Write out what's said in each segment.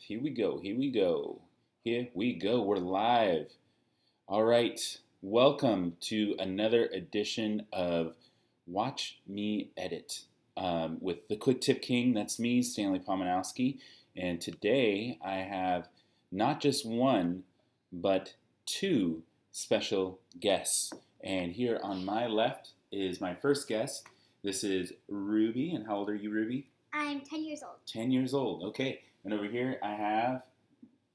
Here we go. Here we go. Here we go. We're live. All right. Welcome to another edition of Watch Me Edit with the Quick Tip King. That's me, Stanley Pomanowski. And today I have not just one, but two special guests. And here on my left is my first guest. This is Ruby. And how old are you, Ruby? I'm 10 years old. 10 years old. Okay. And over here I have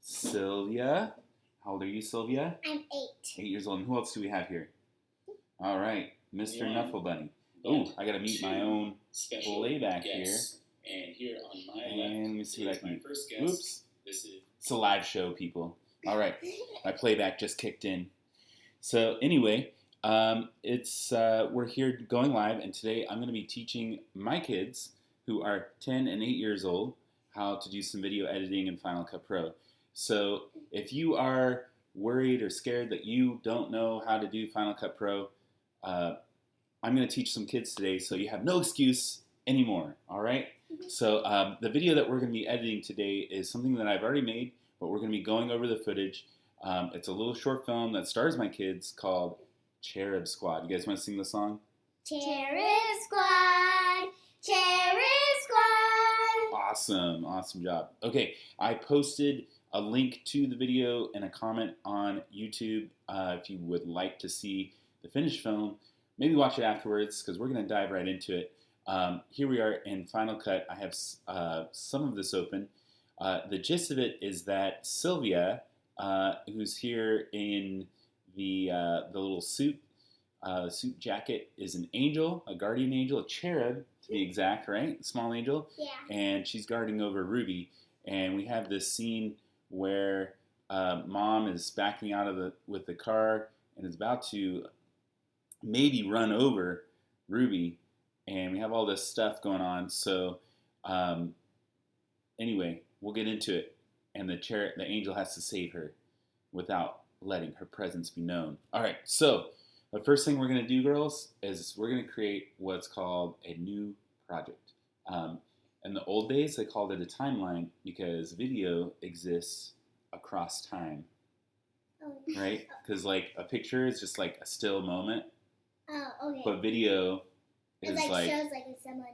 Sylvia. How old are you, Sylvia? I'm 8. 8 years old. And who else do we have here? All right. Mr. Knuffle Bunny. Oh, I got to meet my own playback here. And here on my And left let me see what I is can my do. first guest. Oops. This is It's a live show, people. All right. My playback just kicked in. So anyway, we're here going live, and today I'm going to be teaching my kids who are 10 and 8 years old how to do some video editing in Final Cut Pro. So if you are worried or scared that you don't know how to do Final Cut Pro, I'm going to teach some kids today, so you have no excuse anymore. All right. So the video that we're going to be editing today is something that I've already made, but we're going to be going over the footage. It's a little short film that stars my kids called Cherub Squad. You guys want to sing the song? Cherub Squad! Cherub Squad! Awesome job. Okay, I posted a link to the video and a comment on YouTube if you would like to see the finished film. Maybe watch it afterwards because we're going to dive right into it. Here we are in Final Cut. I have some of this open. The gist of it is that Sylvia, who's here in the little suit jacket, is an angel, a guardian angel, a cherub to be exact, right? A small angel. Yeah. And she's guarding over Ruby. And we have this scene where Mom is backing out with the car and is about to maybe run over Ruby. And we have all this stuff going on. So anyway, we'll get into it. And the angel has to save her without letting her presence be known. All right, so the first thing we're going to do, girls, is we're going to create what's called a new project. In the old days, they called it a timeline because video exists across time, Oh. right? Because like a picture is just like a still moment, Oh, okay. but video It is like shows like if someone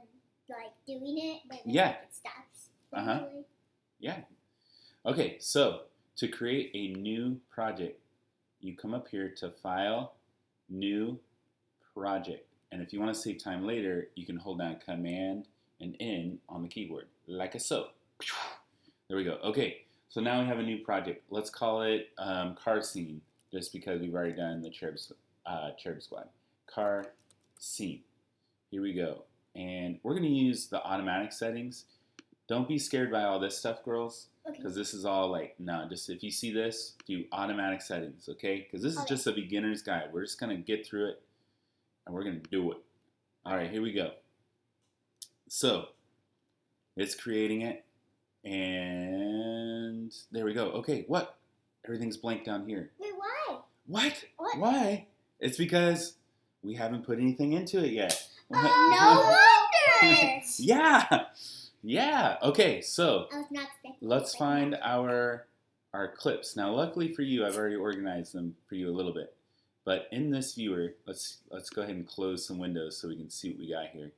like doing it, but then Yeah. like, it stops. Uh-huh. eventually. Yeah. Okay, so to create a new project, you come up here to File, New Project. And if you want to save time later, you can hold down Command and N on the keyboard, like so. There we go. Okay, so now we have a new project. Let's call it Car Scene, just because we've already done the Cherub Squad. Car Scene. Here we go. And we're going to use the automatic settings. Don't be scared by all this stuff, girls, Okay. because this is all like, no, just if you see this, do automatic settings, okay? Because this is Okay. just a beginner's guide. We're just going to get through it, and we're going to do it. All right, here we go. So, it's creating it, and there we go. Okay, what? Everything's blank down here. Wait, why? What? What? Why? It's because we haven't put anything into it yet. No wonder! Yeah. Okay, so I was not expecting let's it, but find yeah. our clips. Now, luckily for you, I've already organized them for you a little bit. But in this viewer, let's go ahead and close some windows so we can see what we got here.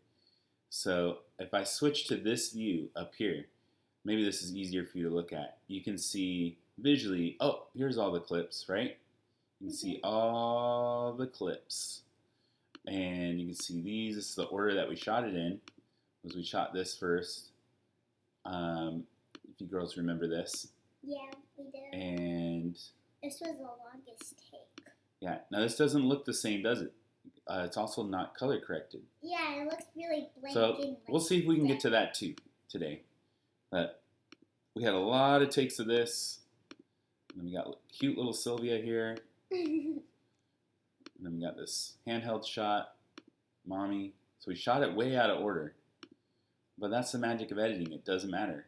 So if I switch to this view up here, maybe this is easier for you to look at. You can see visually, oh, here's all the clips, right? You can see all the clips. And you can see these. This is the order that we shot it in. Was we shot this first. If you girls remember this. Yeah, we did. And This was the longest take. yeah, now this doesn't look the same, does it? It's also not color corrected. Yeah, it looks really blank. So and, like, we'll see if we can get to that too today. But we had a lot of takes of this. And then we got cute little Sylvia here. And then we got this handheld shot, Mommy. So we shot it way out of order. But that's the magic of editing. It doesn't matter.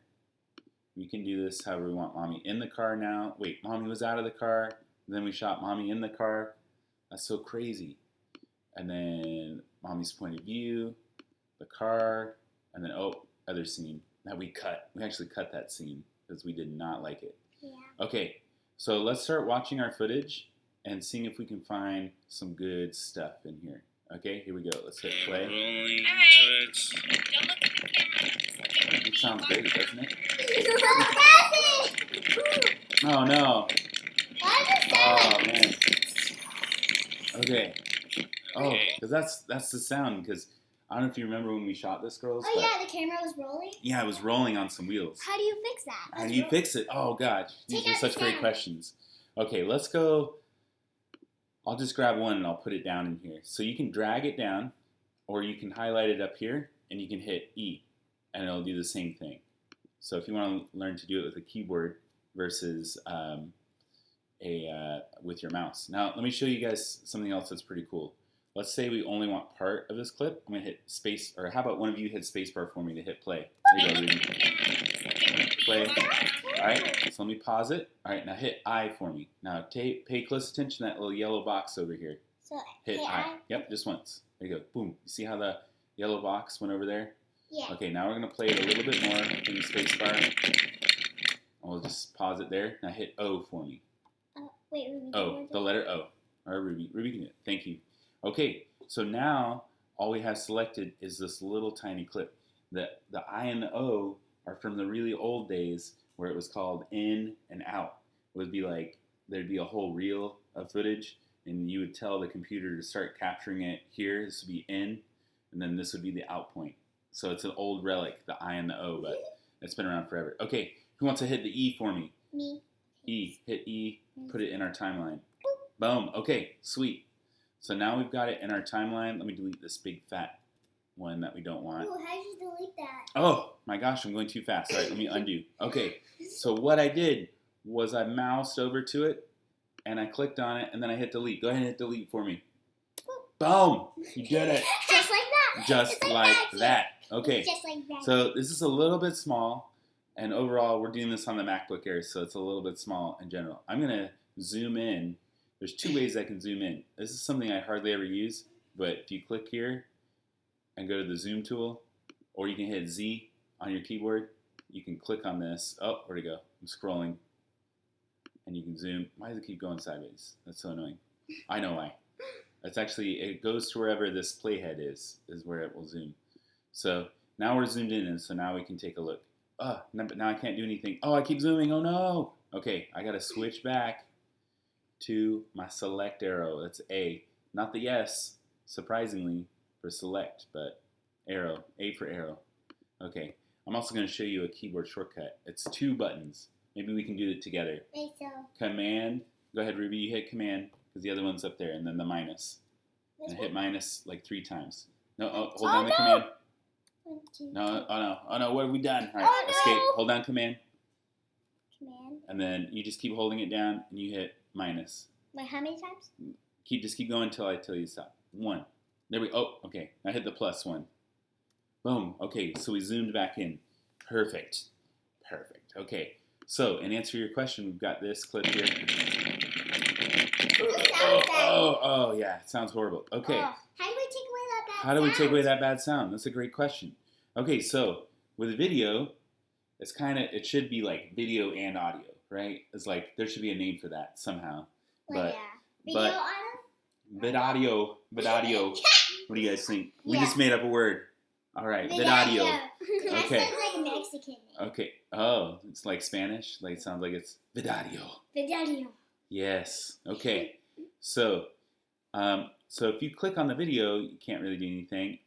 We can do this however we want. Mommy in the car now. Wait, Mommy was out of the car. Then we shot Mommy in the car. That's so crazy. And then Mommy's point of view, the car, and then, oh, other scene that we cut. We actually cut that scene. because we did not like it. Yeah. Okay, so let's start watching our footage and seeing if we can find some good stuff in here. Okay, here we go. Let's hit play. Rolling towards. Don't look at the camera. It sounds great, doesn't it? Why Oh no. does it Oh sound man. Okay. Oh, Okay. because that's the sound. Because I don't know if you remember when we shot this, girls. Oh but yeah, the camera was rolling. yeah, it was rolling on some wheels. How do you fix that? How do you fix it? Oh God, these Take are out such the great sound. questions. Okay, let's go. I'll just grab one and I'll put it down in here. So you can drag it down, or you can highlight it up here, and you can hit E, and it'll do the same thing. So if you want to learn to do it with a keyboard versus with your mouse. Now let me show you guys something else that's pretty cool. Let's say we only want part of this clip. I'm gonna hit space, or how about one of you hit spacebar for me to hit play? There you go, Ruby. Play. All right, so let me pause it. All right, now hit I for me. Now pay close attention to that little yellow box over here. So Hit hey, I. Yep, just once. There you go. Boom. You see how the yellow box went over there? Yeah. Okay, now we're gonna play it a little bit more. Hit spacebar. I'll just pause it there. Now hit O for me. Wait, Ruby. O, the letter O. All right, Ruby. Ruby can do it. Thank you. Okay, so now all we have selected is this little tiny clip. The I and the O are from the really old days where it was called in and out. It would be like there'd be a whole reel of footage, and you would tell the computer to start capturing it here. This would be in, and then this would be the out point. So it's an old relic, the I and the O, but it's been around forever. Okay, who wants to hit the E for me? Me. E. Hit E. Put it in our timeline. Boom. Okay, sweet. So now we've got it in our timeline. Let me delete this big fat one that we don't want. Ooh, how did you delete that? Oh my gosh, I'm going too fast. All right, let me undo. Okay, so what I did was I moused over to it and I clicked on it and then I hit delete. Go ahead and hit delete for me. Boom! You did it. Just like that. Just It's like magic. that. Okay, It's just like that. so this is a little bit small, and overall we're doing this on the MacBook Air, so it's a little bit small in general. I'm going to zoom in. There's two ways I can zoom in. This is something I hardly ever use, but if you click here and go to the zoom tool, or you can hit Z on your keyboard, you can click on this. Oh, where'd it go? I'm scrolling. And you can zoom. Why does it keep going sideways? That's so annoying. I know why. It's actually, it goes to wherever this playhead is where it will zoom. So now we're zoomed in, and so now we can take a look. Oh, now I can't do anything. Oh, I keep zooming. Oh no. Okay, I gotta switch back to my select arrow. That's A, not the S, surprisingly, for select, but arrow, A for arrow. Okay, I'm also going to show you a keyboard shortcut. It's 2 buttons. Maybe we can do it together. Wait, so Command, go ahead Ruby, you hit command, because the other one's up there, and then the minus. this And hit one? minus like 3 times. No, hold Oh, down the no. command. 1, 2, No, oh no, what have we done? All right, Oh, no. escape, hold down command, command. and then you just keep holding it down, and you hit minus. Wait, how many times? Just keep going until I tell you to stop. 1. There we go. Oh, okay. Now hit the plus 1. Boom. Okay, so we zoomed back in. Perfect. Perfect. Okay. So, in answer to your question, we've got this clip here. Oh, yeah. It sounds horrible. Okay. Oh, how do we take away that bad How do we take away sound? that bad sound? That's a great question. Okay, so with video, it should be like video and audio, right? It's like there should be a name for that somehow. But Video but- auto? vid audio. What do you guys think? We Yeah. just made up a word. All right, vid audio. That Okay. sounds like a Mexican name. Okay. Oh, it's like Spanish. Like it sounds like it's vid audio. Video. Yes. Okay. So, so if you click on the video, you can't really do anything.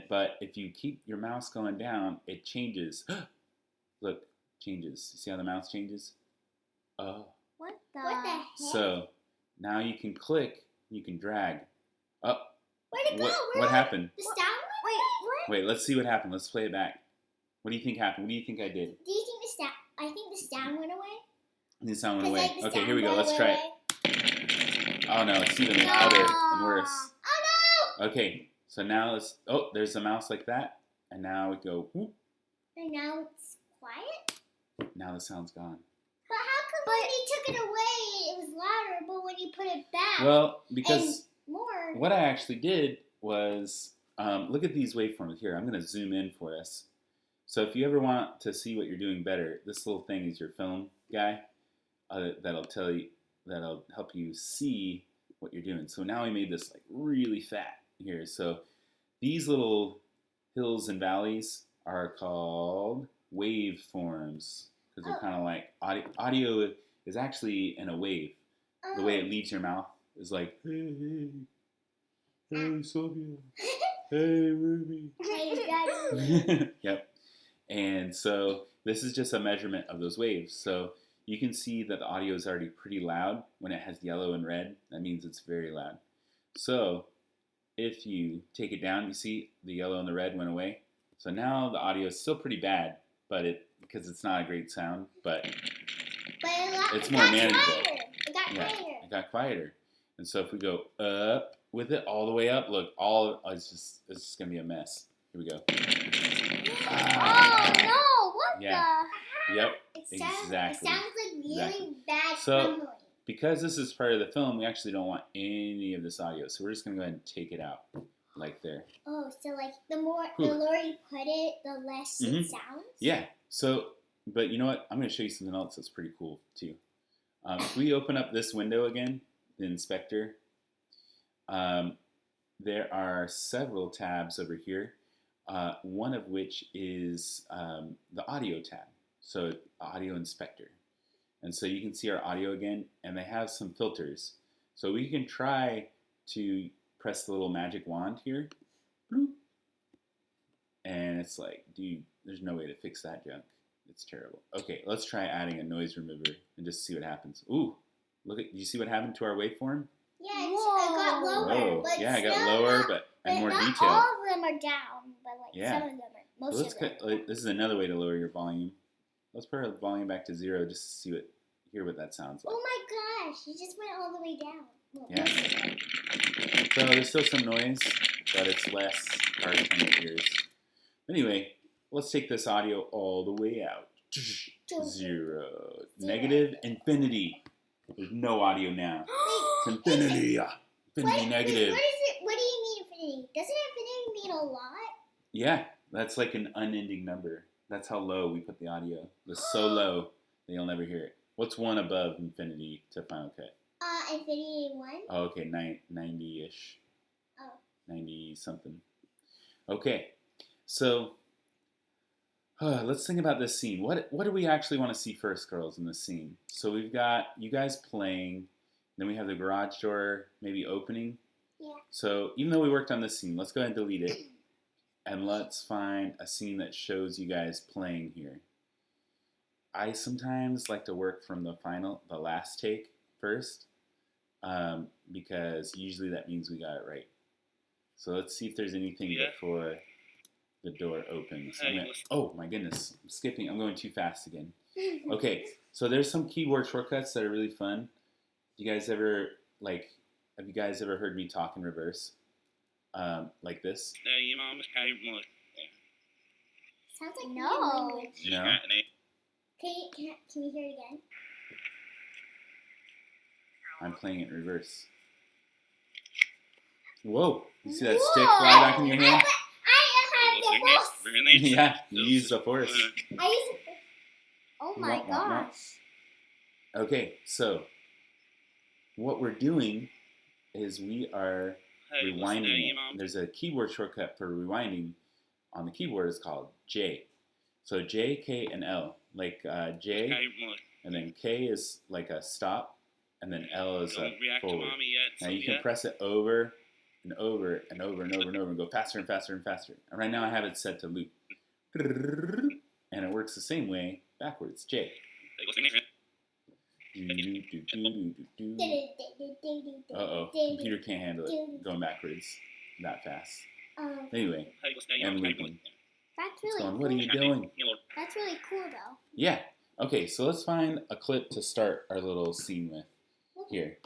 But if you keep your mouse going down, it changes. Look, changes. You see how the mouse changes? Oh. What the heck? So now you can click. You can drag. Oh. Where'd it go? What happened? The sound went? Wait, Wait, let's see what happened. Let's play it back. What do you think happened? What do you think I did? do you think the sound? I think the sound went away. The sound went 'Cause, away. like, the Okay, here sound we go. went Let's try away. it. Oh no, it's even louder and worse. Oh Okay, so now let's. Oh, there's a mouse like that, and now we go. Whoop, no! And now it's quiet. now the sound's gone. But how come when you took it away, it was louder, but when you put it back, Well, because more? what I actually did was look at these waveforms here. I'm going to zoom in for us. So if you ever want to see what you're doing better, this little thing is your film guy that'll help you see what you're doing. So now we made this like really fat here. So these little hills and valleys are called waveforms because they're kind of like audio is actually in a wave. The way it leaves your mouth is like, hey, Sylvia, hey, Ruby. Hey, Daddy. Yep. And so this is just a measurement of those waves. So you can see that the audio is already pretty loud. When it has yellow and red, that means it's very loud. So if you take it down, you see the yellow and the red went away. So now the audio is still pretty bad, but because it's not a great sound, but it's more manageable. It got quieter. It got quieter. And so if we go up with it all the way up, look, it's just gonna be a mess. Here we go. Oh no! What Yeah. the? Yep. Exactly. Exactly. It sounds like really bad So- rumbling. Because this is part of the film, we actually don't want any of this audio. So we're just gonna go ahead and take it out, like there. Oh, so like the lower you put it, the less Mhm. it sounds. Yeah. So, but you know what? I'm gonna show you something else that's pretty cool too. If we open up this window again, the inspector, there are several tabs over here. One of which is the audio tab. So audio inspector. And so you can see our audio again, and they have some filters. So we can try to press the little magic wand here. Bloop. And it's like, dude, there's no way to fix that junk. It's terrible. Okay, let's try adding a noise remover and just see what happens. Ooh, do you see what happened to our waveform? Yeah, it got lower. Whoa, But yeah, it got still lower, not- and more not detailed. all of them are down, but like Yeah. some of them are. Most Let's of them. this is another way to lower your volume. Let's put our volume back to 0 just to hear what that sounds like. Oh my gosh! You just went all the way down. Well, Yeah. most of them. So there's still some noise, but it's less harsh on your ears. Anyway, let's take this audio all the way out. 0. Negative infinity. There's no audio now. It's infinity. Infinity negative. What is it? What do you mean infinity? Doesn't infinity mean a lot? Yeah, that's like an unending number. That's how low we put the audio. It's so low that you'll never hear it. What's 1 above infinity to Final Cut? Infinity 1. Oh, okay, 90-ish. Oh. 90 something. Okay, so let's think about this scene. What do we actually want to see first, girls, in this scene? So we've got you guys playing, then we have the garage door maybe opening. Yeah. So even though we worked on this scene, let's go ahead and delete it. And let's find a scene that shows you guys playing here. I sometimes like to work from the last take first, because usually that means we got it right. So let's see if there's anything before the door opens. Oh my goodness, I'm skipping. I'm going too fast again. Okay, so there's some keyboard shortcuts that are really fun. Have you guys ever heard me talk in reverse? Like this? Sounds like No. language. No? Can we hear it again? I'm playing it in reverse. Whoa! You see that stick fly back in your hand? I have the force. Yeah, you use the force. I use it. Oh my Wah, wah, wah. gosh. Okay, so what we're doing is we are rewinding it. There's a keyboard shortcut for rewinding on the keyboard. It's called J. So J, K, and L. Like J, and then K is like a stop, and then L is a forward. Now you can press it over and over and over and over and over and go faster and faster and faster. And right now I have it set to loop. And it works the same way backwards. J. Uh-oh, computer can't handle it going backwards that fast. Anyway, and looping. That's It's really going, cool. what are you doing? That's really cool though. Yeah. Okay, so let's find a clip to start our little scene with. Here.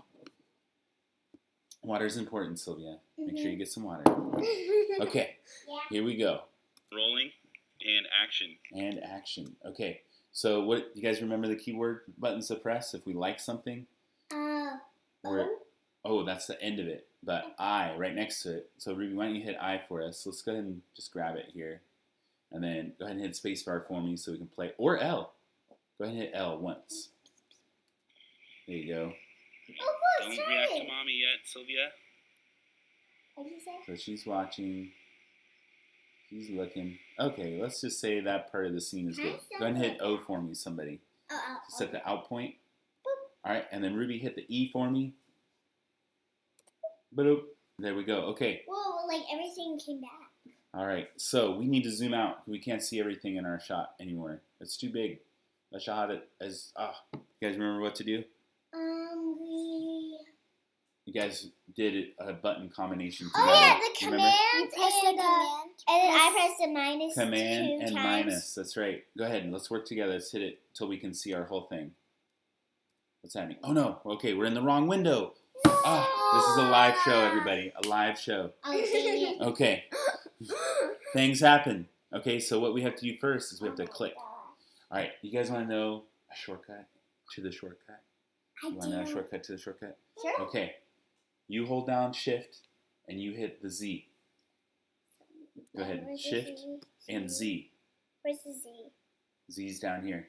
Water's important, Sylvia. Make sure you get some water. Okay, Yeah. here we go. Rolling and action. And action. Okay, so what you guys remember the keyboard buttons to press if we like something? Or, oh, that's the end of it. But I, right next to it. So Ruby, why don't you hit I for us? Let's go ahead and just grab it here. And then go ahead and hit spacebar for me so we can play. Or L. Go ahead and hit L once. There you go. Oh, Don't look, react try to it. mommy yet, Sylvia. What did you say? So she's watching. She's looking. Okay, let's just say that part of the scene is good. Go ahead and hit O for me, somebody. Oh. Set the out point. All right, and then Ruby, hit the E for me. Boop. There we go. Okay. Whoa, like everything came back. All right. So we need to zoom out. We can't see everything in our shot anymore. It's too big. The shot is. You guys remember what to do? You guys did a button combination together. Oh yeah, the Remember? command and then I pressed the minus Command two and times. minus. That's right. Go ahead and let's work together. Let's hit it till we can see our whole thing. What's happening? Oh no. Okay, we're in the wrong window. This is a live show, everybody. A live show. Oh, dang it. Okay. Things happen. Okay, so what we have to do first is we have to click. All right, you guys want to know a shortcut to the shortcut? You want to know a shortcut to the shortcut? Sure. Okay. You hold down Shift and you hit the Z. Go ahead. Where's the Shift Z? and Z. Where's the Z? Z's down here.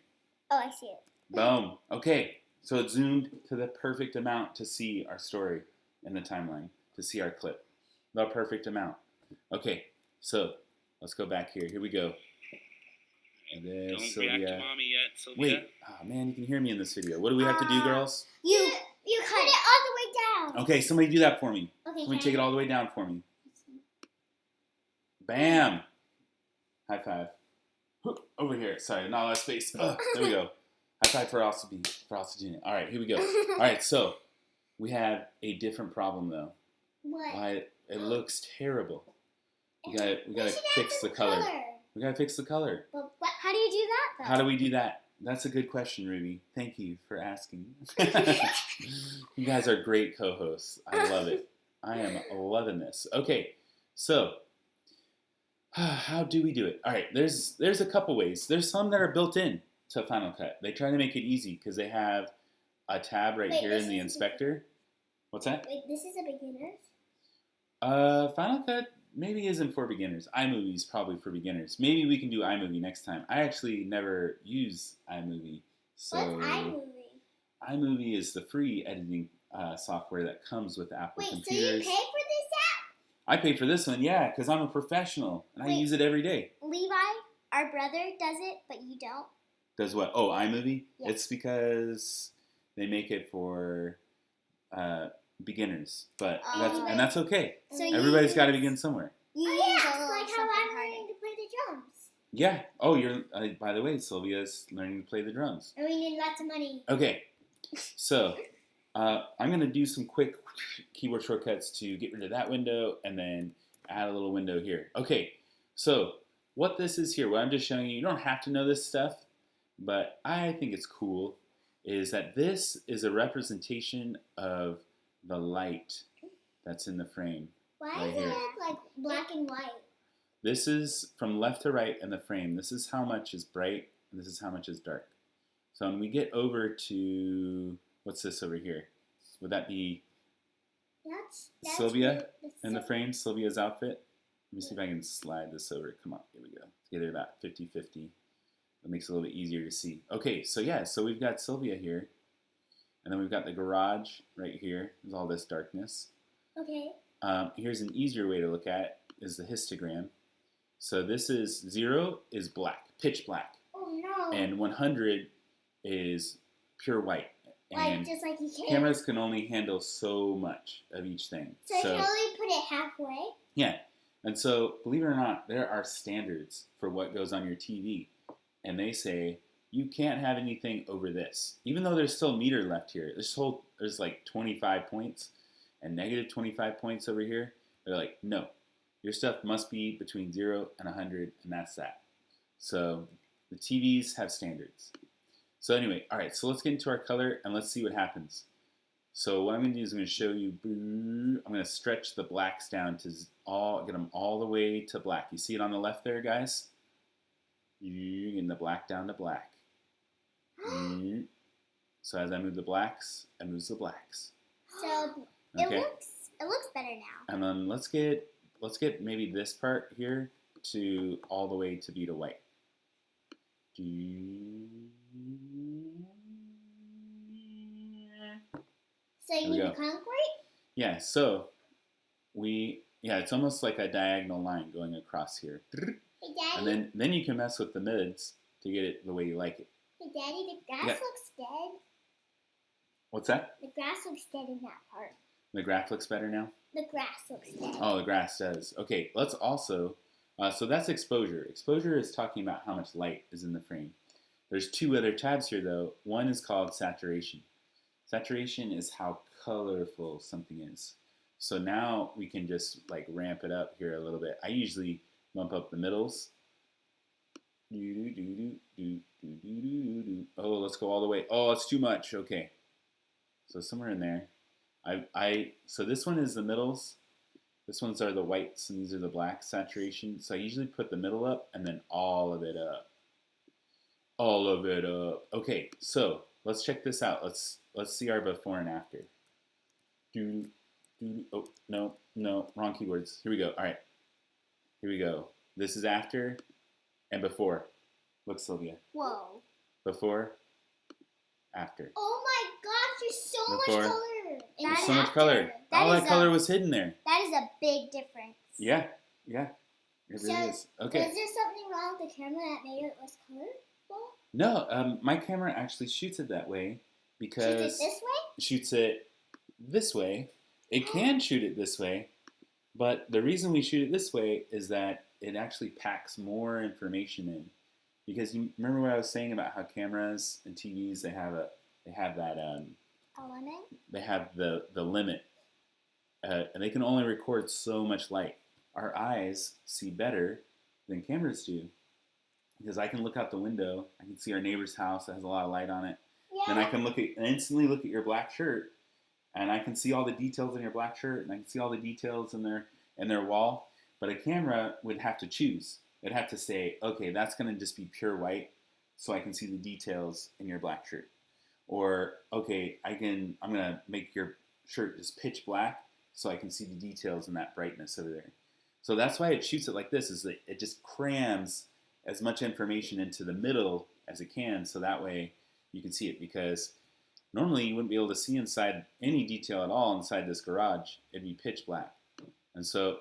Oh, I see it. Boom. Okay. So it zoomed to the perfect amount to see our story in the timeline, to see our clip. The perfect amount. Okay. So let's go back here. Here we go. And there's Don't react to Sylvia. mommy yet, Sylvia. Wait. Oh, man, you can hear me in this video. What do we have to do, girls? You cut it all the way down. Okay, somebody do that for me. Okay. Somebody take it all the way down for me. Bam! High five. Over here. Sorry, not a lot of space. There we go. High five for also doing it. All right, here we go. All right, so we have a different problem though. What? Why it looks terrible. We gotta should fix add the some color. We gotta fix the color. But how do you do that though? How do we do that? That's a good question, Ruby. Thank you for asking. You guys are great co-hosts. I love it. I am loving this. Okay, so how do we do it? All right, there's a couple ways. There's some that are built in to Final Cut. They try to make it easy because they have a tab right here in the inspector. What's that? Wait, this is a beginner's? Final Cut maybe isn't for beginners. iMovie is probably for beginners. Maybe we can do iMovie next time. I actually never use iMovie. So What's iMovie? iMovie is the free editing software that comes with Apple Wait, computers. so you pay for this I pay for this one, yeah, because I'm a professional and I Wait. use it every day. app? Levi, our brother, does it, but you don't. Does what? Oh, iMovie? Yeah. It's because they make it for beginners, but that's okay. So you Everybody's use- got to begin somewhere. You Oh use yeah, a it's little like how something I'm harder. learning to play the drums. Yeah. Oh, you're. By the way, Sylvia's learning to play the drums. And we need lots of money. Okay. So I'm gonna do some quick keyboard shortcuts to get rid of that window and then add a little window here. Okay. So what this is here, what I'm just showing you, you don't have to know this stuff, but I think it's cool, is that this is a representation of the light that's in the frame. Why Right is here. it like black and white? This is from left to right in the frame. This is how much is bright, and this is how much is dark. So when we get over to, what's this over here? Would that be That's Sylvia cute. That's in the so- frame, Sylvia's outfit? Let me see if I can slide this over. Come on, here we go. Get it about 50-50. That makes it a little bit easier to see. Okay, so yeah, so we've got Sylvia here. And then we've got the garage right here. There's all this darkness. Okay. Here's an easier way to look at it, is the histogram. So this is 0 is black, pitch black. Oh no. And 100 is pure white. And like just like you can. cameras can only handle so much of each thing. So you can only put it halfway. Yeah. And so, believe it or not, there are standards for what goes on your TV. And they say you can't have anything over this. Even though there's still meter left here. There's like 25 points and negative 25 points over here. They're like, no, your stuff must be between 0 and 100, and that's that. So the TVs have standards. So anyway, all right, so let's get into our color and let's see what happens. So what I'm going to do is I'm going to show you, I'm going to stretch the blacks down to get them all the way to black. You see it on the left there, guys? You're getting the black down to black. So as I move the blacks, I move the blacks. So Okay. it looks better now. And then let's get maybe this part here to all the way to be to white. So you we need go. the concrete? Yeah, so it's almost like a diagonal line going across here. Hey, And Daddy. then you can mess with the mids to get it the way you like it. Hey, Daddy, the grass Yeah. looks dead. What's that? The grass looks dead in that part. The graph looks better now? The grass looks dead. Oh, the grass does. Okay, let's also, so that's exposure. Exposure is talking about how much light is in the frame. There's two other tabs here though. One is called saturation. Saturation is how colorful something is. So now we can just like ramp it up here a little bit. I usually bump up the middles. Oh, let's go all the way. Oh, it's too much. Okay. So somewhere in there. So this one is the middles. This ones are the whites and these are the blacks, saturation. So I usually put the middle up and then all of it up. All of it up. Okay, so let's check this out. Let's see our before and after. Oh, no, wrong keywords. Here we go. All right. Here we go. This is after and before. Look, Sylvia. Whoa. Before, after. Oh my gosh, there's so Before. much color. There's That so much after. color. That All is that color was hidden there. That is a big difference. Yeah. It really So, is. Okay. Was there something wrong with the camera that made it less colorful? No, my camera actually shoots it that way because Shoots it this way? It can shoot it this way, but the reason we shoot it this way is that it actually packs more information in. Because you remember what I was saying about how cameras and TVs they have that A lemon? they have the limit, and they can only record so much light. Our eyes see better than cameras do. Because I can look out the window, I can see our neighbor's house that has a lot of light on it. Yeah. Then I can instantly look at your black shirt, and I can see all the details in your black shirt, and I can see all the details in their wall. But a camera would have to choose. It'd have to say, okay, that's going to just be pure white, so I can see the details in your black shirt. Or okay, I'm going to make your shirt just pitch black, so I can see the details in that brightness over there. So that's why it shoots it like this. Is that it just crams as much information into the middle as it can, so that way you can see it. Because normally you wouldn't be able to see inside any detail at all inside this garage. It'd be pitch black. So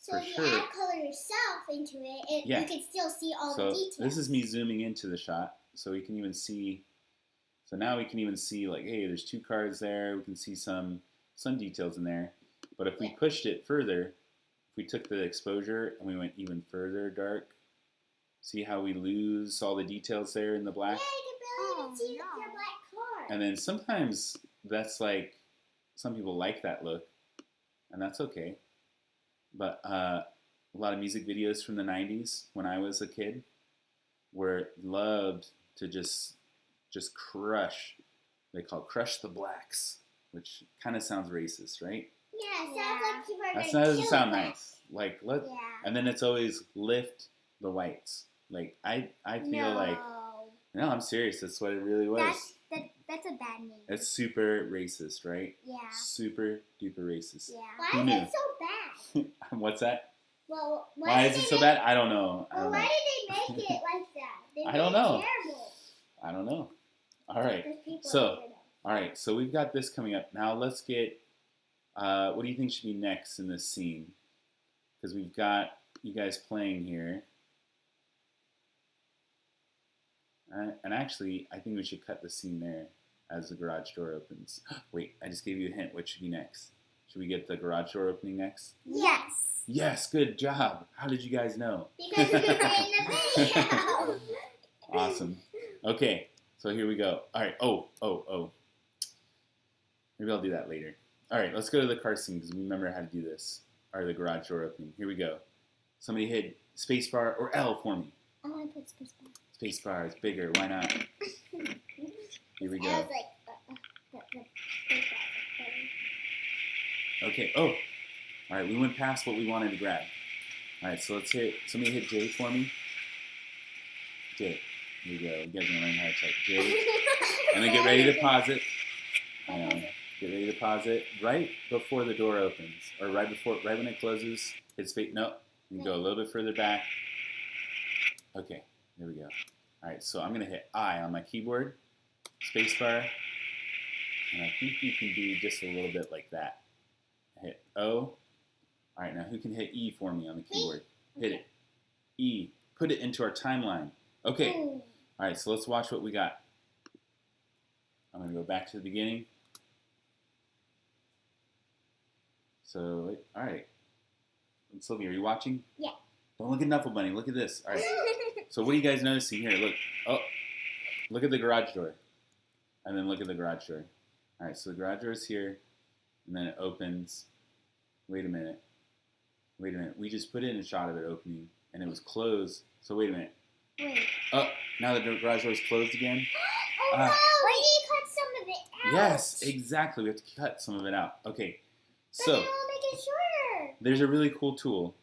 for if you sure, add color yourself into it, Yeah. you can still see all so the details. this is me zooming into the shot, so we can even see. So now we can even see like, hey, there's two cars there. We can see some details in there. But if we pushed it further, if we took the exposure and we went even further dark, see how we lose all the details there in the black? Yeah, you can barely even see your black car. And then sometimes that's like, some people like that look, and that's okay. But a lot of music videos from the 90s when I was a kid were loved to just crush. They call crush the blacks, which kind of sounds racist, right? Yeah, it sounds like people are That going to doesn't kill sound them. nice. Like let, Yeah. and then it's always lift the whites. Like I feel like no, I'm serious. That's what it really was. That's a bad name. It's super racist, right? Yeah. Super duper racist. Yeah. Who Why knew? is it so bad? What's that? Well, Why is it so bad? I don't know. Well, why did they make it like that? They I made don't it know. terrible. I don't know. All right. Because people So- are weirdos. All right. So we've got this coming up. Now let's get. What do you think should be next in this scene? Because we've got you guys playing here. And actually, I think we should cut the scene there as the garage door opens. Wait, I just gave you a hint. What should be next? Should we get the garage door opening next? Yes. Yes, good job. How did you guys know? Because we were in the video. Awesome. Okay, so here we go. All right. Oh. Maybe I'll do that later. All right, let's go to the car scene because we remember how to do this. Or the garage door opening. Here we go. Somebody hit spacebar or L for me. I want to put space bar. Spacebar is bigger. Why not? Here we I go. was like, the space bar. Okay. Oh. All right. We went past what we wanted to grab. All right. So let's hit. Somebody hit J for me. J. Here we go. You guys are gonna learn how to type J. And then get ready to pause it. Get ready to pause it right before the door opens, or right when it closes. Hit space. No. You can go a little bit further back. Okay, there we go. All right, so I'm going to hit I on my keyboard, spacebar, and I think you can do just a little bit like that. Hit O. All right, now who can hit E for me on the keyboard? Hit it. E. Put it into our timeline. Okay. Ooh. All right, so let's watch what we got. I'm going to go back to the beginning. So, all right. Sylvia, are you watching? Yeah. Don't look at Knuffle Bunny. Look at this. All right. So what are you guys noticing here? Look. Oh, look at the garage door. And then look at the garage door. All right, so the garage door is here. And then it opens. Wait a minute. Wait a minute. We just put in a shot of it opening. And it was closed. So wait a minute. Wait. Oh, now the garage door is closed again. Oh, no. We need to cut some of it out. Yes, exactly. We have to cut some of it out. Okay. But So then we'll make it shorter. there's a really cool tool.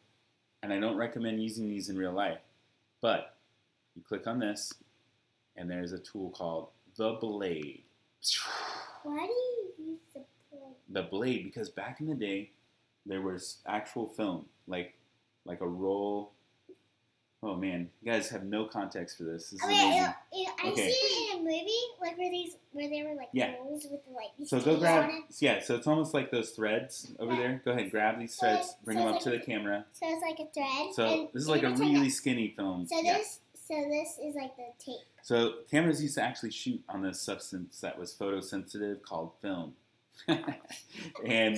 And I don't recommend using these in real life. But you click on this. And there's a tool called the blade. Why do you use the blade? The blade, because back in the day, there was actual film, like a roll. Oh man, you guys have no context for this. This is amazing. I Okay. see it in a movie, like where they were like Yeah. rolls with like these So go tapes grab, on it. yeah. So it's almost like those threads over Yeah. there. Go ahead, grab these So threads, it's- bring so them up it's to the like camera. So it's like a thread. So and this is like a it's like really skinny film. So Yeah. this is like the tape. So cameras used to actually shoot on this substance that was photosensitive called film. and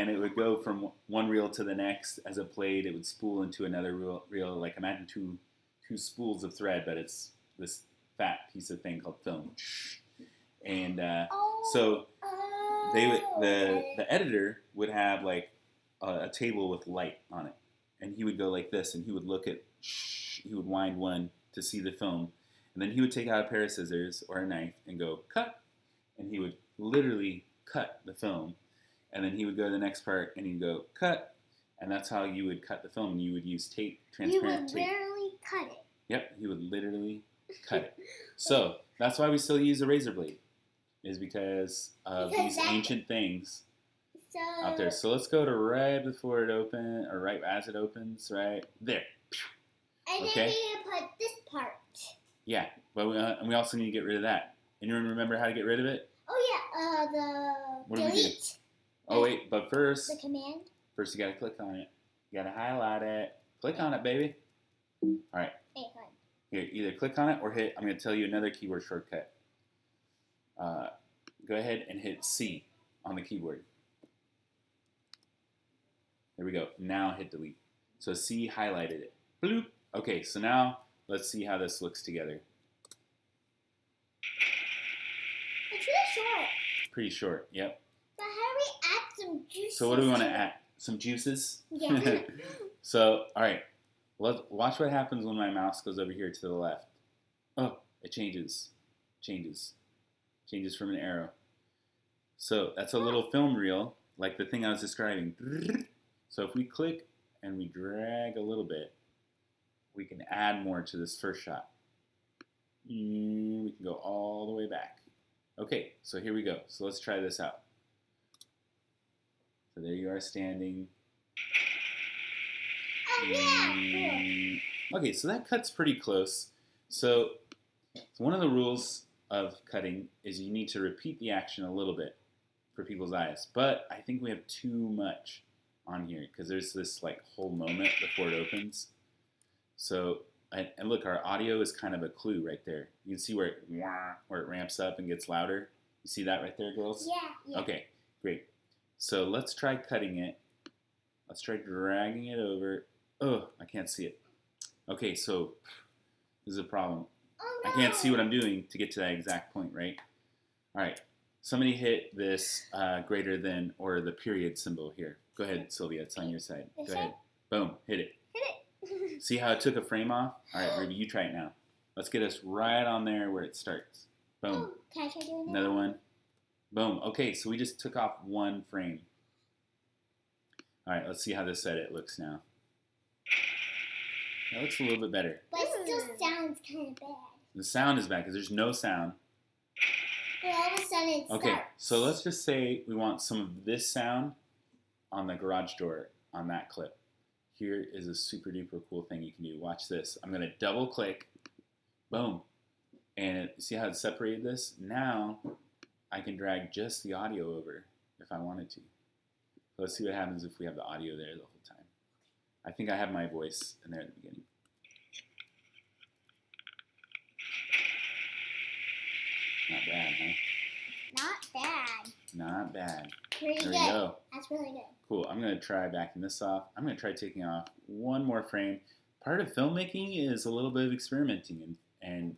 it would go from one reel to the next as it played. It would spool into another reel. Like imagine two spools of thread, but it's this fat piece of thing called film. And so the editor would have like a table with light on it, and he would go like this, and he would look at, he would wind one to see the film, and then he would take out a pair of scissors or a knife and go cut, and he would literally cut the film, and then he would go to the next part and he'd go cut, and that's how you would cut the film. And you would use tape, transparent tape. You would literally cut it. Yep, he would literally cut it. So that's why we still use a razor blade, is because of Because these ancient things So out there. So let's go to right before it opens, or right as it opens, right there. and okay. then we need to put this part. Yeah, but we also need to get rid of that. Anyone remember how to get rid of it? Oh yeah, What the do we do? delete. Oh wait, but The first command. you gotta click on it. You gotta highlight it. Click on it, baby. All right. Wait, hold on. Here, either click on it or hit. I'm gonna tell you another keyboard shortcut. Go ahead and hit C on the keyboard. There we go. Now hit delete. So C highlighted it. Bloop. Okay, so now let's see how this looks together. It's really short. Pretty short. Yep. But how do we add some juice? So what do we want to add? Some juices? Yeah. So, all right. Let's watch what happens when my mouse goes over here to the left. Oh, it changes. Changes from an arrow. So that's a little film reel, like the thing I was describing. So if we click and we drag a little bit, we can add more to this first shot. We can go all the way back. Okay, so here we go. So let's try this out. So there you are standing. Oh yeah. Cool. Okay, so that cuts pretty close. So one of the rules of cutting is you need to repeat the action a little bit for people's eyes. But I think we have too much on here because there's this like whole moment before it opens. So, and look, our audio is kind of a clue right there. You can see where it ramps up and gets louder. You see that right there, girls? Yeah. Okay, great. So let's try cutting it. Let's try dragging it over. Oh, I can't see it. Okay, so this is a problem. Oh no. I can't see what I'm doing to get to that exact point, right? All right, somebody hit this greater than or the period symbol here. Go ahead, Sylvia, it's on your side. This Go ahead. side? Boom, hit it. See how it took a frame off? All right, Ruby, you try it now. Let's get us right on there where it starts. Boom. Oh, can I try doing that? Another one. Boom. Okay, so we just took off one frame. All right, let's see how this edit looks now. That looks a little bit better. But it still sounds kind of bad. The sound is bad because there's no sound. But all of a sudden it Okay, starts. so let's just say we want some of this sound on the garage door on that clip. here is a super duper cool thing you can do. Watch this. I'm going to double click. Boom. And see how it separated this? Now I can drag just the audio over if I wanted to. So let's see what happens if we have the audio there the whole time. I think I have my voice in there at the beginning. Not bad, huh? Not bad. Not bad. Pretty There good. we go. That's really good. Cool. I'm going to try backing this off. I'm going to try taking off one more frame. Part of filmmaking is a little bit of experimenting and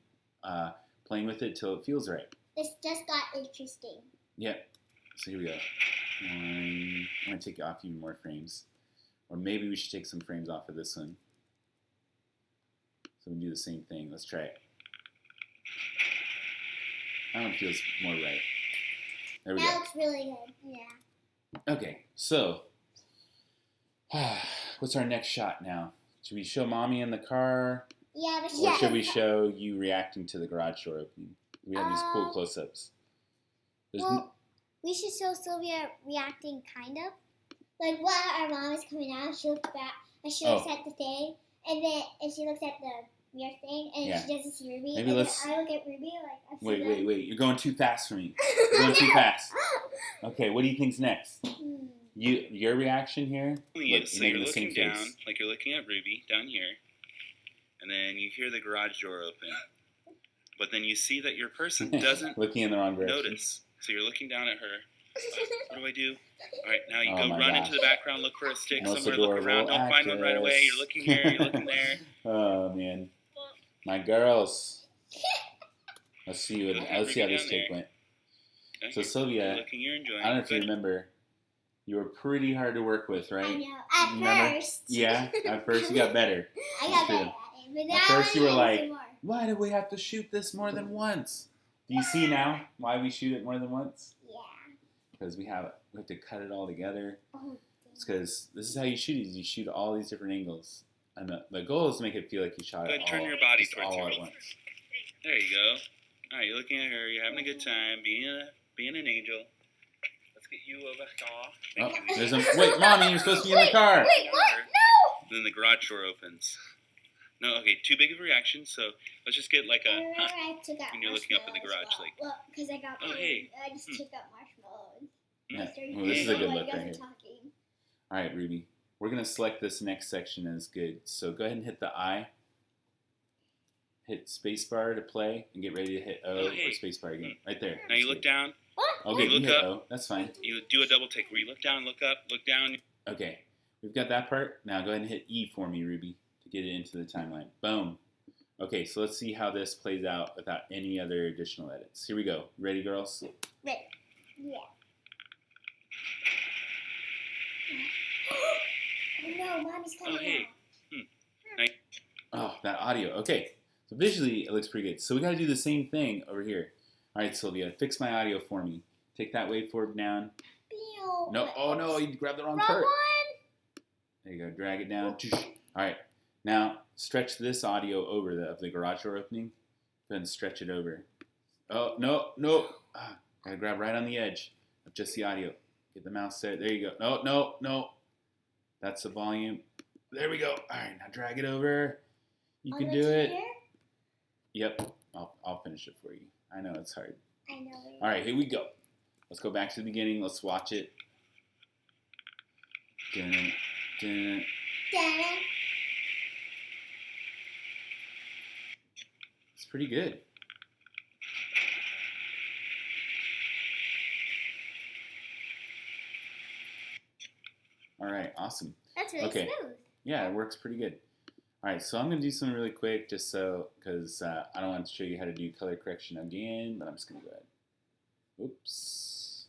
playing with it till it feels right. This just got interesting. Yep. So here we go. I'm going to take off even more frames. Or maybe we should take some frames off of this one. So we can do the same thing. Let's try it. That one feels more right. There we That go. looks really good. Yeah. Okay, so what's our next shot now? Should we show mommy in the car? Yeah, but Or should we show you reacting to the garage door opening? We have these cool close-ups. Well, we should show Sylvia reacting, kind of. Like, while our mom is coming out, she looks back, and she looks at the thing, and she looks at the mirror thing, and she doesn't see Ruby. Maybe and let's... then I look at Ruby, like, I see Wait. You're going too fast for me. You're going too fast. Okay, what do you think's next? Your reaction here? Look, So you're looking down, like you're looking at Ruby down here, and then you hear the garage door open. But then you see that your person doesn't looking in the wrong direction. notice. So you're looking down at her. What do I do? All right, now you go my run gosh. into the background, look for a stick Most somewhere, look around. adorable Don't find one right away. You're looking here, you're looking there. Oh, man. My girls. Let's see Okay, how this down take there. went. Okay. So, Sylvia, You're looking, you're enjoying. I don't know if you Good. remember, you were pretty hard to work with, right? I know. At Remember? first. Yeah, at first you got better. I got True. better at it. But now At first you were I like, do more. why do we have to shoot this more than once? Do you see now why we shoot it more than once? Yeah. Because we have to cut it all together. Oh, It's because this is how you shoot it. You shoot all these different angles. And the goal is to make it feel like you shot Go it ahead, turn all, your body just towards all her. at once. There you go. All right, you're looking at her. You're having a good time, being an angel. Let's get you over here. Oh, there's a wait, mommy, you're supposed to be in the car. Wait, what? No! And then the garage door opens. No, okay, too big of a reaction. So let's just get like I a. remember I took out when you're looking up in the marshmallows, garage, like, well, because I got oh, paid. hey. I just took out marshmallows. Yeah. I started Well, this is a eating good while look you guys right were here. talking. All right, Ruby. We're going to select this next section as good. So go ahead and hit the I. Hit spacebar to play and get ready to hit O or spacebar again. Right there. Now you look down. What? Okay, You you look hit up. O. That's fine. You do a double take where you look down, look up, look down. Okay, we've got that part. Now go ahead and hit E for me, Ruby, to get it into the timeline. Boom. Okay, so let's see how this plays out without any other additional edits. Here we go. Ready, girls? Wait. Yeah. Oh no, mommy's coming Oh, hey. out. Oh, that audio. Okay, so visually it looks pretty good. So we got to do the same thing over here. All right, Sylvia, fix my audio for me. Take that waveform down. Pew. No, oh no, you grabbed the wrong Wrong part. one. There you go, drag it down. All right, now stretch this audio over of the garage door opening. Then stretch it over. Oh, no. Gotta grab right on the edge of just the audio. Get the mouse there. There you go. No. That's the volume. There we go. All right, now drag it over. You can do it. Here? Yep, I'll finish it for you. I know it's hard. I know. All right, here we go. Let's go back to the beginning. Let's watch it. Dun, dun. Dad. It's pretty good. All right, awesome. That's really Okay. smooth. Yeah, it works pretty good. All right, so I'm going to do something really quick just so, because I don't want to show you how to do color correction again, but I'm just going to go ahead. Oops.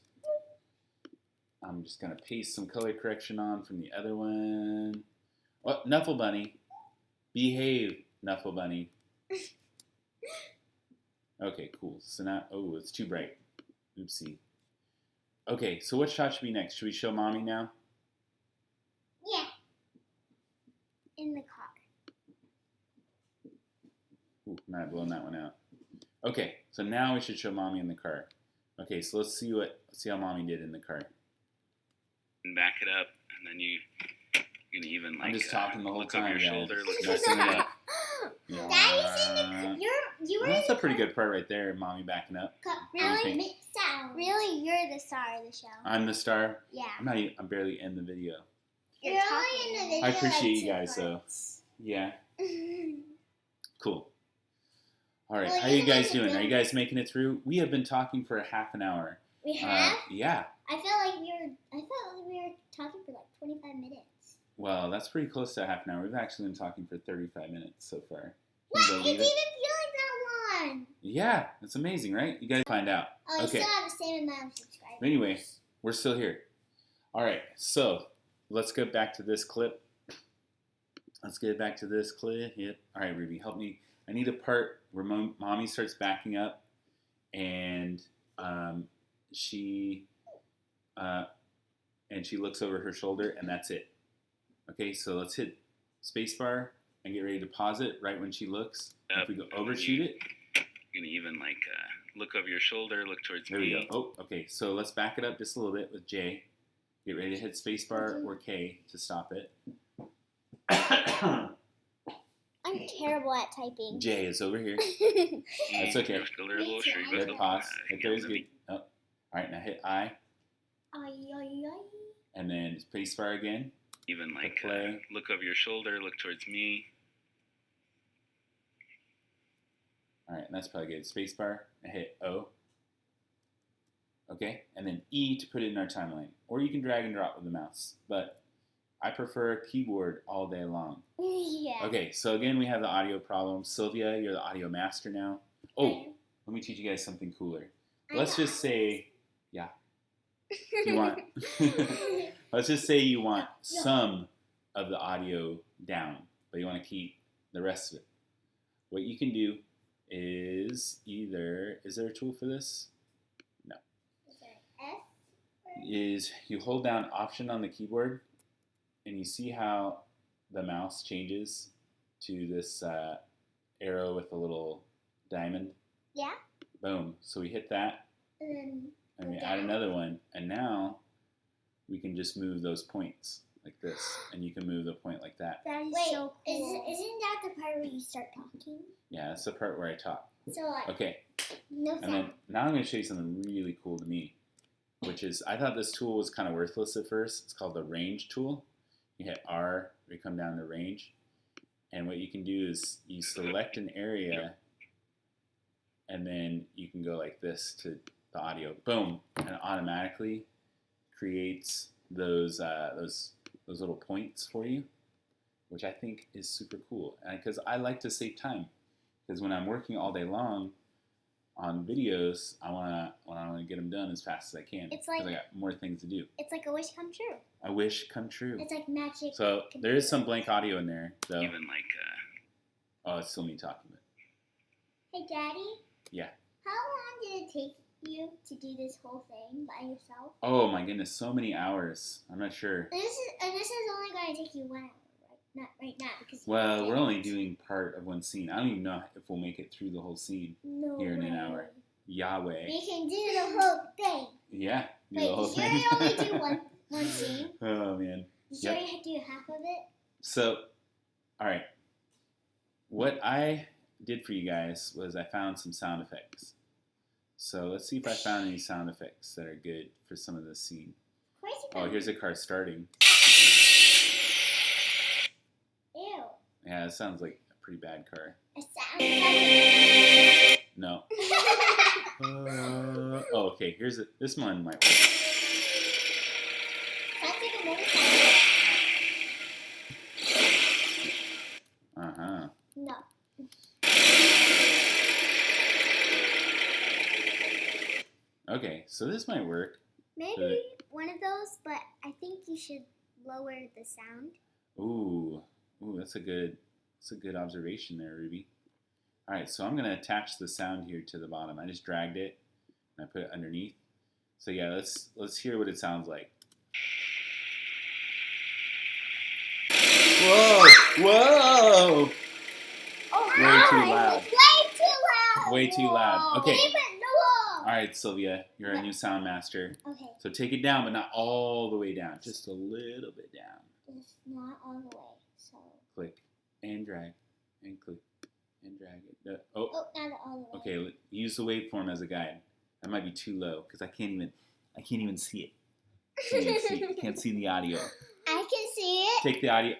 I'm just going to paste some color correction on from the other one. Oh, Nuffle Bunny. Behave, Nuffle Bunny. Okay, cool. So now, oh, it's too bright. Oopsie. Okay, so what shot should be next? Should we show mommy now? Yeah. In the car. Ooh, might have blown that one out. Okay, so now we should show mommy in the car. Okay, so let's see how mommy did in the car. And back it up, and then you You can even I'm just talking the whole look time, over your guys. shoulder, look Messing towards it me. up. Daddy's in the. You were. Well, that's in a pretty good part right there, Mommy backing up. Really, think? really, you're the star of the show. I'm the star. Yeah. I'm barely in the video. You're only in the video. I appreciate like you guys, 2 though. parts. Yeah, cool. All right, Well, how you you guys can doing? make it Are you guys making it through? We have been talking for a half an hour. We have. Yeah. I felt like we were talking for like 25 minutes. Well, that's pretty close to a half an hour. We've actually been talking for 35 minutes so far. What? Can It you didn't believe feel it? like that long. Yeah, it's amazing, right? You guys find out. Oh, you Okay. still have the same amount of subscribers. Anyway, we're still here. All right, so let's get back to this clip. Yep. All right, Ruby, help me. I need a part where Mommy starts backing up, and she looks over her shoulder, and that's it. Okay, so let's hit spacebar and get ready to pause it right when she looks. If we go overshoot it, You can even look over your shoulder, look towards there me. we go. Oh, okay, so let's back it up just a little bit with J. Get ready to hit spacebar or K to stop it. I'm terrible at typing. J is over here. That's okay. Just a little sure you Hit got pause. the- Hit there is good. Oh. All right, now hit I, Ay, ay, ay. and then spacebar again. Even play. look over your shoulder, look towards me. All right, and that's probably good. Spacebar, and hit O. Okay, and then E to put it in our timeline. Or you can drag and drop with the mouse, but I prefer keyboard all day long. Yeah. Okay, so again, we have the audio problem. Sylvia, you're the audio master now. Oh, let me teach you guys something cooler. Let's just say, yeah, you want, let's just say you want some of the audio down, but you want to keep the rest of it. What you can do is is there a tool for this? No. Is you hold down Option on the keyboard, and you see how the mouse changes to this arrow with a little diamond? Yeah. Boom. So we hit that, And and we add another one, and now we can just move those points like this, and you can move the point like that. that is so cool. Isn't that the part where you start talking? Yeah, that's the part where I talk. So like, Okay, no and then sound. now I'm going to show you something really cool to me, which is I thought this tool was kind of worthless at first. It's called the range tool. You hit R, we come down to range, and what you can do is you select an area, and then you can go like this to the audio. Boom, and it automatically creates those little points for you, which I think is super cool. Because I like to save time. Because when I'm working all day long on videos, I wanna get them done as fast as I can. It's like- because I got more things to do. It's like a wish come true. A wish come true. It's like magic. So there is some blank audio in there, though. Even Oh, it's still me talking. But Hey, Daddy. Yeah. How long did it take you to do this whole thing by yourself? oh my goodness, so many hours. I'm not sure. And this is only going to take you 1 hour, right? Not right now because. Well, we're only doing part of one scene. I don't even know if we'll make it through the whole scene here in an hour. Yahweh. We can do the whole thing. Yeah. Do Wait, the whole you sure thing. you only do one scene? Oh man. You sure Yep. you do half of it? So, all right. What I did for you guys was I found some sound effects. So let's see if I found any sound effects that are good for some of this scene. Of course you Oh, can. here's a car starting. Ew. Yeah, it sounds like a pretty bad car. It sounds like. No. Oh, okay. This one might work. Sounds like a motorcycle. Uh-huh. No. Okay, so this might work. Maybe one of those, but I think you should lower the sound. Ooh, that's a good observation there, Ruby. All right, so I'm gonna attach the sound here to the bottom. I just dragged it and I put it underneath. So yeah, let's hear what it sounds like. Whoa! Whoa! Oh, Way too hi, loud. it's way too loud. Way too loud. Okay. Keep it low. All right, Sylvia, you're our new sound master. Okay. So take it down, but not all the way down. Just a little bit down. Just Not all the way. So. Click and drag and click and drag it. Oh, not all the way. Okay. Use the waveform as a guide. That might be too low because I can't even see it. Can't see the audio. I can see it. Take the audio.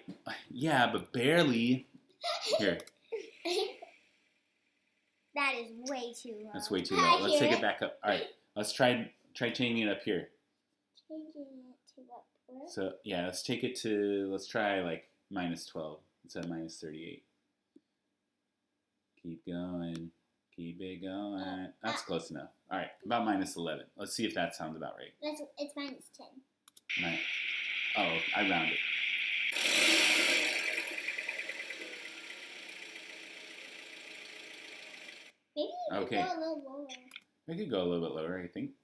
Yeah, but barely. Here. That is way too low. That's way too low. Let's take it back up. All right. Let's try changing it up here. Changing it to what? Where? So yeah, let's try like -12 instead of -38. Keep going. Keep it going. That's close enough. All right, about -11. Let's see if that sounds about right. It's -10. Oh, I rounded. Maybe you could go a little lower. I could go a little bit lower, I think.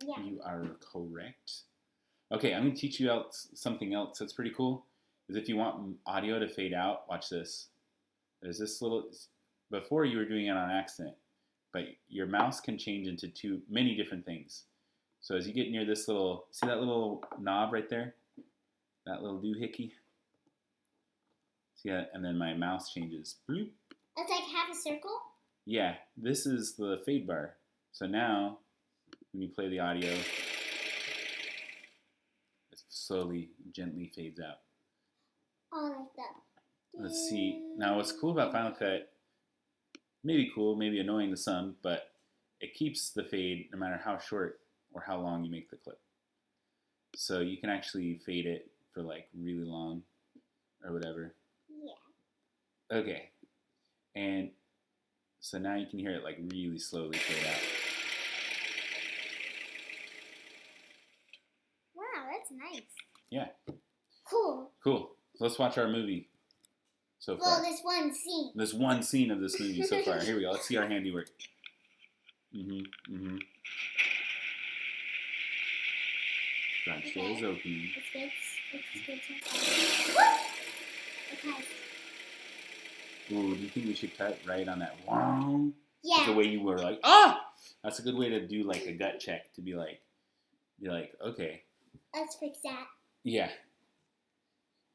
Yeah. You are correct. Okay, I'm going to teach you something else that's pretty cool. Is if you want audio to fade out, watch this. There's this little... Before you were doing it on accident, but your mouse can change into many different things. So as you get near this little... See that little knob right there? That little doohickey? See that? And then my mouse changes. Bloop. That's like half a circle? Yeah, this is the fade bar. So now, when you play the audio, it slowly, gently fades out. Oh, like that. Let's see. Now, what's cool about Final Cut, maybe cool, maybe annoying to some, but it keeps the fade no matter how short or how long you make the clip. So you can actually fade it for like really long or whatever. Yeah. Okay. And so now you can hear it like really slowly fade out. Wow, that's nice. Yeah. Cool. Cool. So let's watch our movie so far. Well, this one scene. This one scene of this movie so far. Here we go. Let's see our handiwork. Garage door is open. It's good. Okay. Ooh, do you think we should cut right on that? Wow. Yeah. The way you were like, ah! That's a good way to do like a gut check. To be like, okay. Let's fix that. Yeah.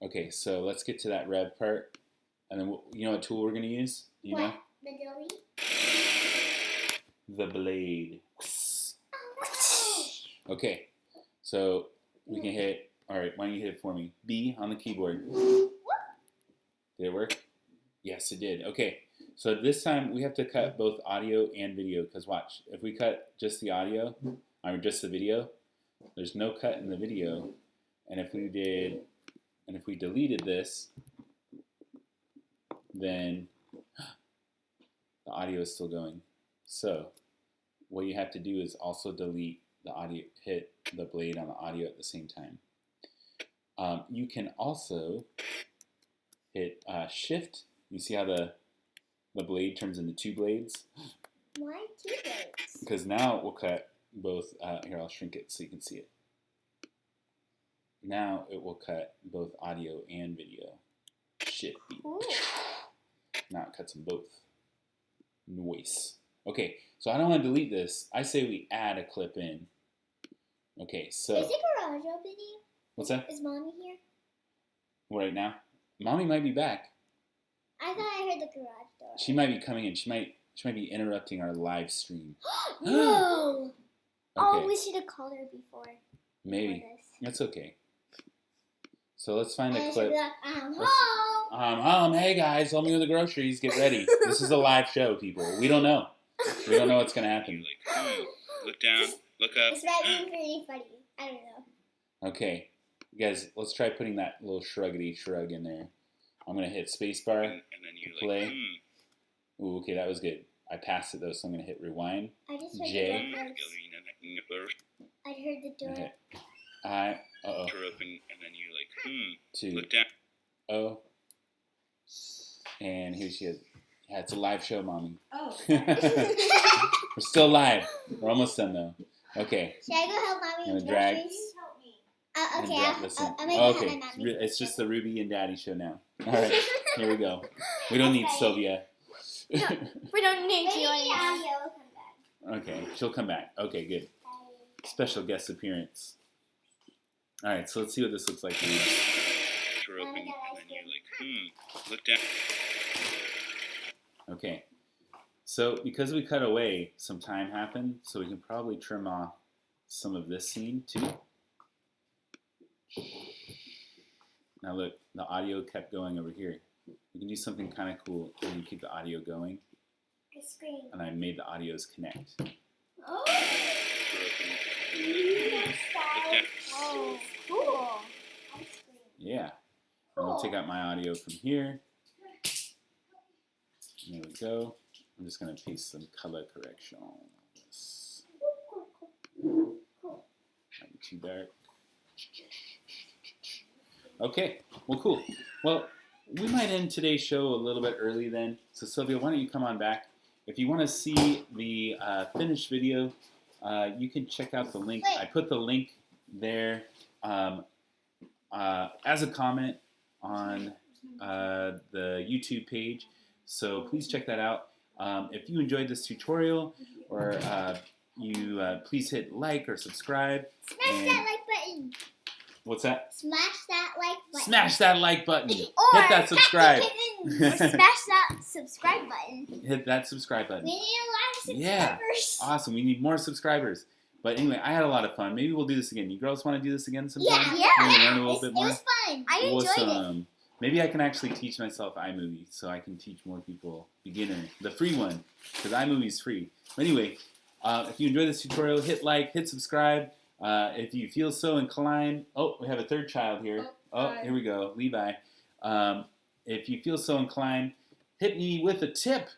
Okay, so let's get to that rev part. And then, you know what tool we're going to use? You know? The delete? The blade. Oh, Okay, so we can hit, all right, why don't you hit it for me? B on the keyboard. Did it work? Yes, it did. Okay, so this time we have to cut both audio and video, because watch, if we cut just the audio, or just the video, there's no cut in the video. And if we deleted this, then the audio is still going. So what you have to do is also delete the audio, hit the blade on the audio at the same time. You can also hit shift. You see how the blade turns into two blades? Why two blades? Because now we'll cut both. Here, I'll shrink it so you can see it. Now it will cut both audio and video. Shift B. Now it cuts them both. Nice. Okay, so I don't want to delete this. I say we add a clip in. Okay, so... Is the garage opening? What's that? Is Mommy here? Right now? Mommy might be back. I thought I heard the garage door. She might be coming in. She might be interrupting our live stream. No! Okay. Oh, we should have called her before. Maybe. Before this. That's okay. So let's find And a she'd clip. be like, I'm home. Hey guys, help me with the groceries. Get ready. This is a live show, people. We don't know. We don't know what's going to happen. Like, look down, look up. This might be pretty funny. I don't know. Okay. You guys, let's try putting that little shruggity shrug in there. I'm going to hit spacebar And then you to play. Ooh, okay, that was good. I passed it though, so I'm going to hit rewind. I just heard J. the door first. I heard the door. Okay. Uh-oh. Door open, and then you like, 2 look down. O. And here she is. Yeah, it's a live show, Mommy. Oh. We're still live. We're almost done though. Okay. Should I go help Mommy I'm with gonna drag. groceries? And Okay, drop this in. I'll make it Okay. help my mommy. It's just the Ruby and Daddy show now. All right. Here we go. We don't need Okay. Sylvia. We don't need Maybe you the anymore. audio will come back. Okay. She'll come back. Okay, good. Special guest appearance. All right. So let's see what this looks like. Ruby. door open, and then you're like, look down. Okay. So because we cut away, some time happened, so we can probably trim off some of this scene too. Now look, the audio kept going over here. We can do something kind of cool and keep the audio going. The screen. And I made the audios connect. Oh. Oh, Cool. Yeah. And I'll take out my audio from here. There we go. I'm just going to paste some color correction on this. Might be too dark. Okay. Well, cool. Well, we might end today's show a little bit early then. So, Sylvia, why don't you come on back? If you want to see the finished video, you can check out the link. I put the link there as a comment on the YouTube page. So please check that out. If you enjoyed this tutorial, or you please hit like or subscribe. Smash that like button. What's that? Smash that like button. Smash that like button. Or Hit that subscribe. Smash that subscribe button. Hit that subscribe button. We need a lot of Yeah. subscribers. Awesome. We need more subscribers. But anyway, I had a lot of fun. Maybe we'll do this again. You girls want to do this again sometime? Yeah. Maybe learn a little bit more? It was fun. I enjoyed it. Awesome. Maybe I can actually teach myself iMovie so I can teach more people beginner, the free one, because iMovie is free. But anyway, if you enjoyed this tutorial, hit like, hit subscribe. If you feel so inclined, oh, we have a third child here. Oh, here we go, Levi. If you feel so inclined, hit me with a tip.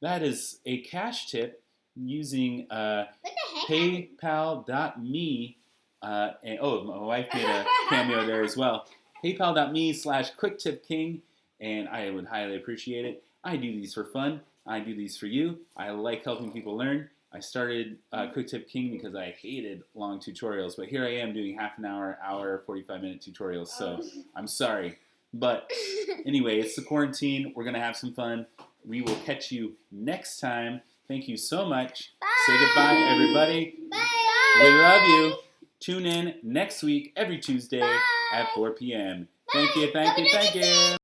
That is a cash tip using What the heck? paypal.me. And, oh, my wife made a cameo there as well. paypal.me/quicktipking, and I would highly appreciate it. I do these for fun. I do these for you. I like helping people learn. I started Quick Tip King because I hated long tutorials, but here I am doing half an hour, 45-minute tutorials, so I'm sorry. But anyway, it's the quarantine. We're going to have some fun. We will catch you next time. Thank you so much. Bye. Say goodbye, everybody. Bye. We love you. Tune in next week, every Tuesday Bye. at 4 p.m. Bye. Thank you, thank you, thank you.